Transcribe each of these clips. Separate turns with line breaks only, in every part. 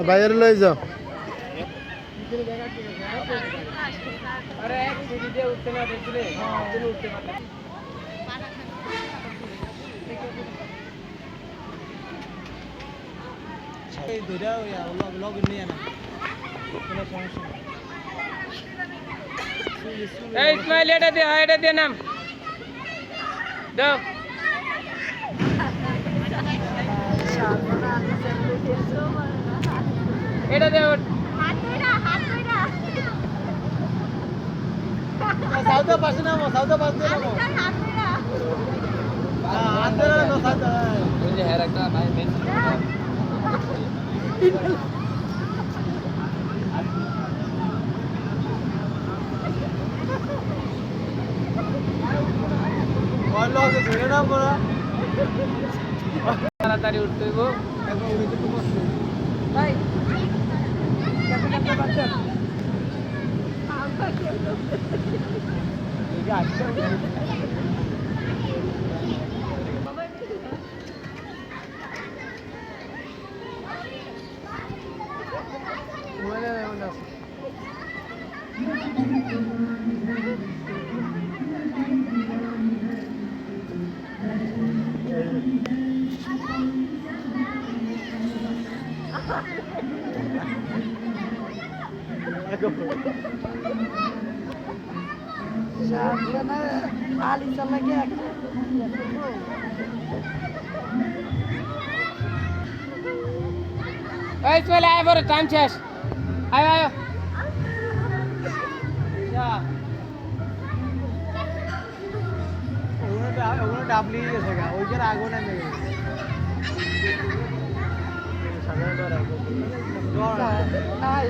বাইরে লই যাও।
আরে এক সিঁড়ি দিয়ে উঠতে না দেখলে তুমি উঠতে পারবে। এই দুইটা লগ নিয়ে না কোনো সমস্যা নেই। এই ইসমাইল এটা দে নাম দাও। এটা দে হাত ধইরা সাউদা পাশে নামো সাউদা পাশে নামো হাত ধইরা না সাউদা ওই যে হের একটা ভাই মেন লগে ধরে না বড় তাড়াতাড়ি উঠতে গো এখন উড়িতে তো বসে ভাই কেমন বাচ্চা আমটা কেমন এই গাছটা মোবাইলে না সাবধানে আলি চালাকে এই চলে আয় বড় টাইম শেষ আয় আয় যা ওগুলো ডাবলি গেছে গা ওইটার আগুন নেমে গেছে সাধারণ ডর আগুন নাই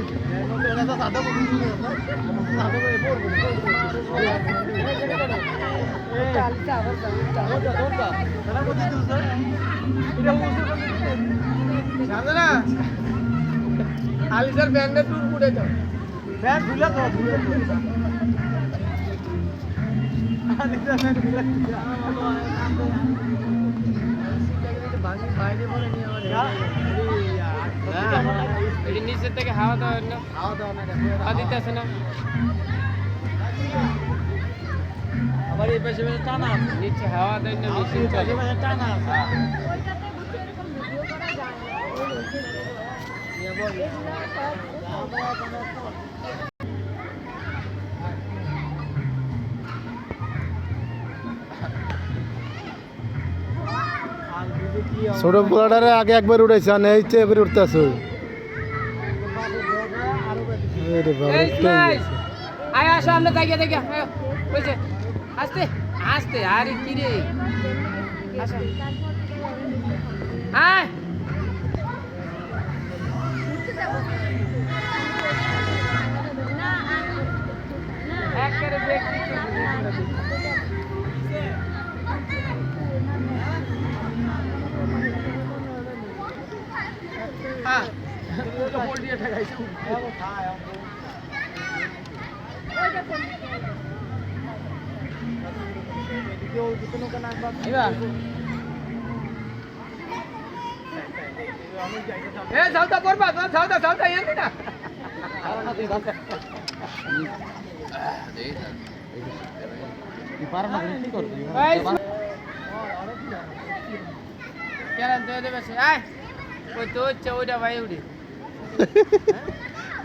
এটা তো সাদা বলি সাদা বলি পড়বো এই চালটা আবার চালটা দৌড়টা তারা কোথায় দিছ এটা বলতে জানা আলিসার ব্যান্ডে টুর পুড়ে যাও ব্যান্ড ভুলে তো আলিসার ব্যান্ড ভুলে বাইরে বলে নিয়ে আমার নিচের থেকে হাওয়া দেওয়া না হাওয়া দিতেছে না আবার এই পাশে টানা নিচে হাওয়া দেয় না বেশি টানা
ছোট পোলাটারে আগে একবার উঠেছে আর এইতে করে উঠতেছ
আয় আসো আমরা তাকিয়ে দেখি বুঝছে আস্তে আস্তে আরে কি রে আসো আয় একবারে ব্রেক হ্যাঁ তো বল দিয়ে ঠকাইছো ও খায় ওইটা কোন ভিডিও দুটো কেন আসবা আইবা এ যাওতা পড়বা যাওতা এন্দি না কি পার না কি করবি কেন তো দেবে আয় ওই তো হচ্ছে ওইটা ভাই উড়ি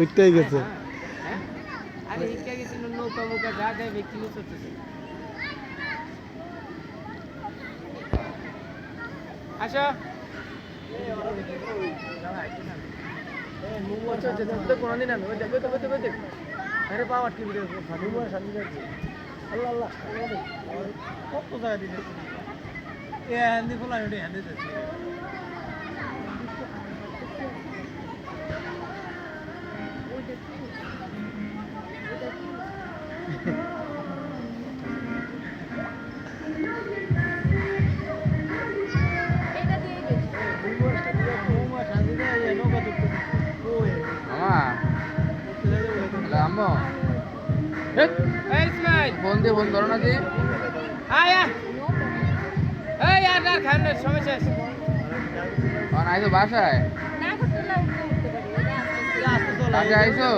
উঠতেই গেছে
আরে ইকা গেছে নৌকা মুকা যা যায় ব্যক্তি নিয়ে চলতেছে আসো কোনদিন আমি দেখো আরে পাওয়া আটকে ভিডিও সামনে যাচ্ছে আল্লাহ আল্লাহ কত জায়গা দিচ্ছে এ হ্যান্দি ফোলা হ্যান্দি যাচ্ছে
ফোন দিয়ে ফোন ধরো না যে
সমস্যা
নাই তো বাসায়
না
বাসায় আইছো?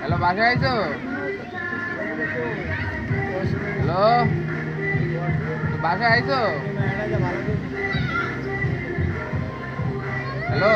হ্যালো, বাসায় আইছো? হ্যালো, বাসায় আইছো? হ্যালো।